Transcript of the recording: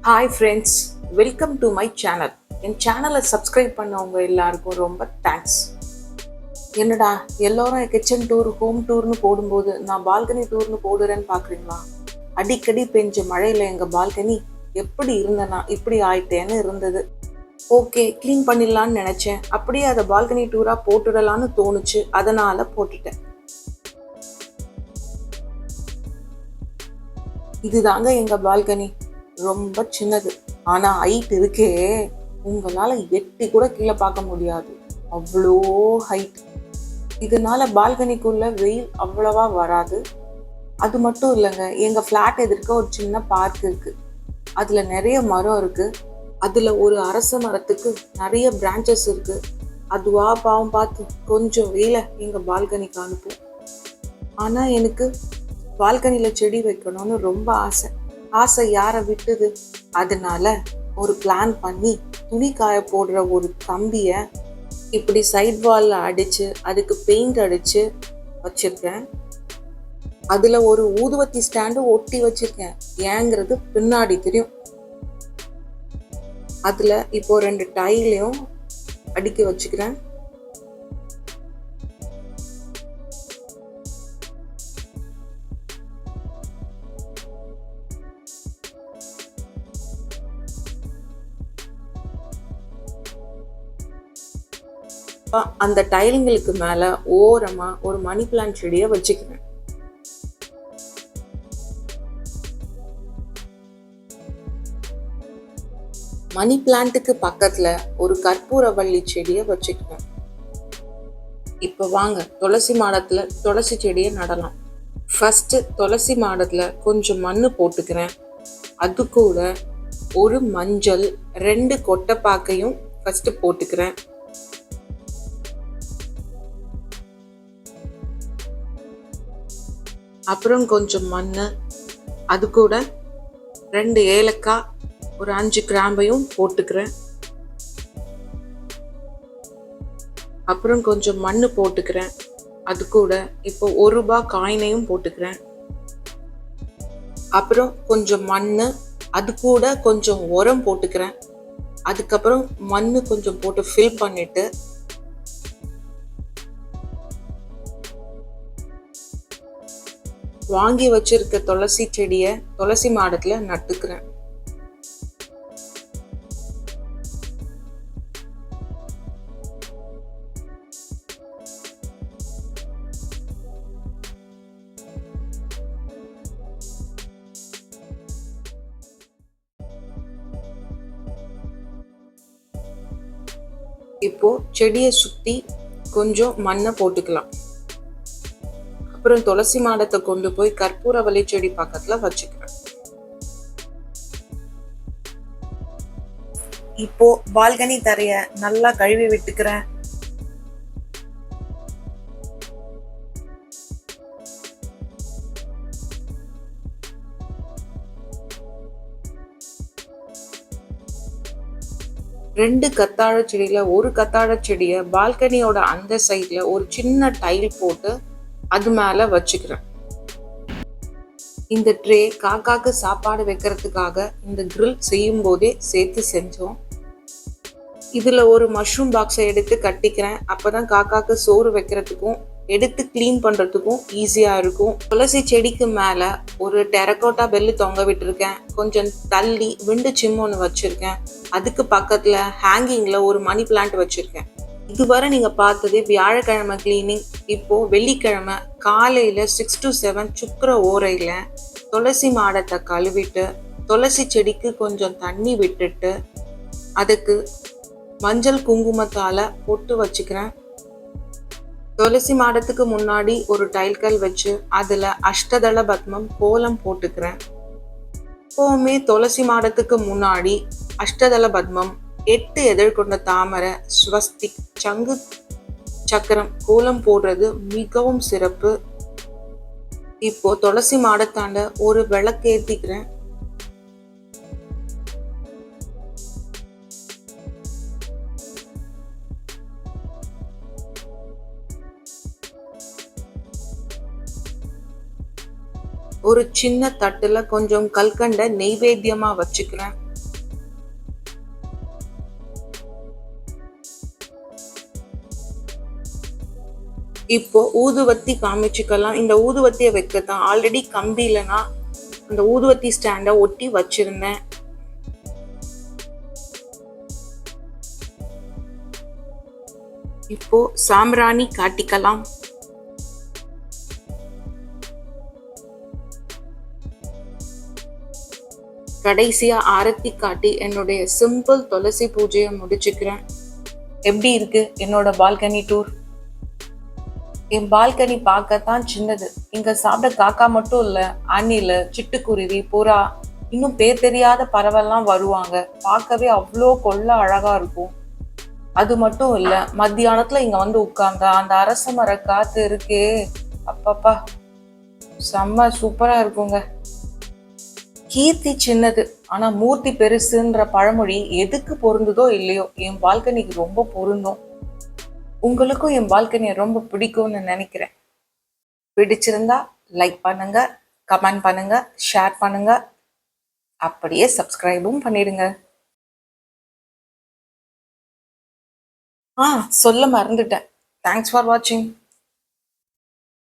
Hi friends, welcome to my channel. என் சேனலை subscribe பண்ணவங்க எல்லாருக்கும் ரொம்ப தேங்க்ஸ். என்னடா எல்லோரும் கிச்சன் டூர், ஹோம் டூர்னு போடும்போது நான் பால்கனி டூர்னு போடுறேன்னு பார்க்குறீங்களா? அடிக்கடி பெஞ்ச மழையில் எங்கள் பால்கனி எப்படி இருந்தனா இப்படி ஆயிட்டேன்னு இருந்தது. ஓகே, க்ளீன் பண்ணிடலான்னு நினச்சேன். அப்படியே அதை பால்கனி டூராக போட்டுடலான்னு தோணுச்சு, அதனால் போட்டுட்டேன். இதுதாங்க எங்கள் பால்கனி. ரொம்ப சின்னது, ஆனா ஹைட் இருக்கே, உங்களால எட்டி கூட கீழே பார்க்க முடியாது, அவ்வளோ ஹைட். இதனால பால்கனிக்குள்ள வெயில் அவ்வளவா வராது. அது மட்டும் இல்லைங்க, எங்க ஃப்ளாட் எதிர்க்க ஒரு சின்ன பார்க் இருக்கு. அதுல நிறைய மரம் இருக்கு. அதுல ஒரு அரச மரத்துக்கு நிறைய பிரான்ச்சஸ் இருக்கு. அதுவா பாவம் பார்த்து கொஞ்சம் வெயில எங்க பால்கனிக்கு அனுப்பும். ஆனா எனக்கு பால்கனில செடி வைக்கணும்னு ரொம்ப ஆசை. ஆசை யாரை விட்டுது? அதனால ஒரு பிளான் பண்ணி துணி காய போடுற ஒரு கம்பிய இப்படி சைட் வால்ல அடிச்சு அதுக்கு பெயிண்ட் அடிச்சு வச்சிருக்கேன். அதுல ஒரு ஊதுவத்தி ஸ்டாண்டு ஒட்டி வச்சிருக்கேன். ஏங்கிறது பின்னாடி தெரியும். அதுல இப்போ 2 டைலையும் அடுக்கி வச்சுக்கிறேன். அந்த டைல்களுக்கு மேல ஓரமா ஒரு மணி பிளான்ட் செடியை வச்சுக்கிறேன். மணி பிளான்ட்டுக்கு பக்கத்துல ஒரு கற்பூரவள்ளி செடியை வச்சுக்கிறேன். இப்ப வாங்க துளசி மாடத்துல துளசி செடியை நடலாம். ஃபர்ஸ்ட் துளசி மாடத்துல கொஞ்சம் மண்ணு போட்டுக்கிறேன். அது கூட ஒரு மஞ்சள் 2 கொட்டைப்பாக்கையும் ஃபர்ஸ்ட் போட்டுக்கிறேன். அப்புறம் கொஞ்சம் மண், அது கூட 2 ஏலக்காய், ஒரு 5 கிராம்பையும் போட்டுக்கிறேன். அப்புறம் கொஞ்சம் மண் போட்டுக்கிறேன். அது கூட இப்போ 1 ரூபாய் காயினையும் போட்டுக்கிறேன். அப்புறம் கொஞ்சம் மண், அது கூட கொஞ்சம் உரம் போட்டுக்கிறேன். அதுக்கப்புறம் மண் கொஞ்சம் போட்டு ஃபில் பண்ணிட்டு வாங்கி வச்சிருக்க துளசி செடியை துளசி மாடத்துல நட்டுக்கிறேன். இப்போ செடியை சுத்தி கொஞ்சம் மண்ணை போட்டுக்கலாம். அப்புறம் துளசி மாடத்தை கொண்டு போய் கற்பூரவள்ளி செடி பக்கத்துல வச்சுக்கிறேன். இப்போ பால்கனி தரைய நல்லா கழுவி விட்டுக்கிறேன். ரெண்டு கத்தாழ செடியில ஒரு கத்தாழ செடிய பால்கனியோட அந்த சைட்ல ஒரு சின்ன டைல் போட்டு அது மேல வச்சுக்கிறேன். இந்த ட்ரே காக்காக்கு சாப்பாடு வைக்கிறதுக்காக இந்த கிரில் செய்யும் போதே சேர்த்து செஞ்சோம். இதுல ஒரு மஷ்ரூம் பாக்ஸை எடுத்து கட்டிக்கிறேன். அப்பதான் காக்காக்கு சோறு வைக்கிறதுக்கும் எடுத்து கிளீன் பண்றதுக்கும் ஈஸியா இருக்கும். துளசி செடிக்கு மேல ஒரு டெரகோட்டா பெல்லு தொங்க விட்டுருக்கேன். கொஞ்சம் தள்ளி விண்டு சிம் ஒன்று வச்சிருக்கேன். அதுக்கு பக்கத்துல ஹேங்கிங்ல ஒரு மணி பிளான்ட் வச்சிருக்கேன். இதுவரை நீங்க பார்த்தது வியாழக்கிழமை கிளீனிங். இப்போ வெள்ளிக்கிழமை காலையில 6 to 7 சுக்கர ஓரையில துளசி மாடத்தை கழுவிட்டு துளசி செடிக்கு கொஞ்சம் தண்ணி விட்டுட்டு அதுக்கு மஞ்சள் குங்குமத்தால பொட்டு வச்சுக்கிறேன். துளசி மாடத்துக்கு முன்னாடி ஒரு டைல்கல் வச்சு அதுல அஷ்டதள பத்மம் கோலம் போட்டுக்கிறேன். எப்பவுமே துளசி மாடத்துக்கு முன்னாடி அஷ்டதள பத்மம், 8 இதழ் கொண்ட தாமரை, ஸ்வஸ்திக், சங்கு சக்கரம் கோலம் போடுறது மிகவும் சிறப்பு. இப்போ துளசி மாடத்தாண்ட ஒரு விளக்கு ஏத்திக்கிறேன். ஒரு சின்ன தட்டுல கொஞ்சம் கல்கண்டை நெய்வேத்தியமா வச்சுக்கிறேன். இப்போ ஊதுவத்தி காமிச்சுக்கலாம். இந்த ஊதுவத்தியை வைக்கத்தான் ஆல்ரெடி கம்பியிலனா அந்த ஊதுவத்தி ஸ்டாண்டை ஒட்டி வச்சிருந்தேன். இப்போ சாம்பிராணி காட்டிக்கலாம். கடைசியா ஆரத்தி காட்டி என்னுடைய சிம்பிள் துளசி பூஜையை முடிச்சுக்கிறேன். எப்படி இருக்கு என்னோட பால்கனி டூர்? என் பால்கனி பார்க்கத்தான் சின்னது. இங்க சாப்பிட காக்கா மட்டும் இல்ல, அணில், சிட்டுக்குருவி, புறா, இன்னும் பேர் தெரியாத பறவைலாம் வருவாங்க. பார்க்கவே அவ்வளோ கொள்ள அழகா இருக்கும். அது மட்டும் இல்ல, மத்தியானத்துல இங்க வந்து உட்கார்ந்தா அந்த அரச மர காத்து இருக்கே, அப்பப்பா செம்ம சூப்பரா இருக்குங்க. கீர்த்தி சின்னது ஆனா மூர்த்தி பெருசுன்ற பழமொழி எதுக்கு பொருந்துதோ இல்லையோ என் பால்கனிக்கு ரொம்ப பொருந்தும். உங்களுக்கும் என் பால்கனியை ரொம்ப பிடிக்கும்னு நினைக்கிறேன். பிடிச்சிருந்தா லைக் பண்ணுங்க, கமெண்ட் பண்ணுங்க, ஷேர் பண்ணுங்க, அப்படியே சப்ஸ்கிரைபும் பண்ணிடுங்க. சொல்ல மறந்துட்டேன். தேங்க்ஸ் ஃபார் வாட்சிங்.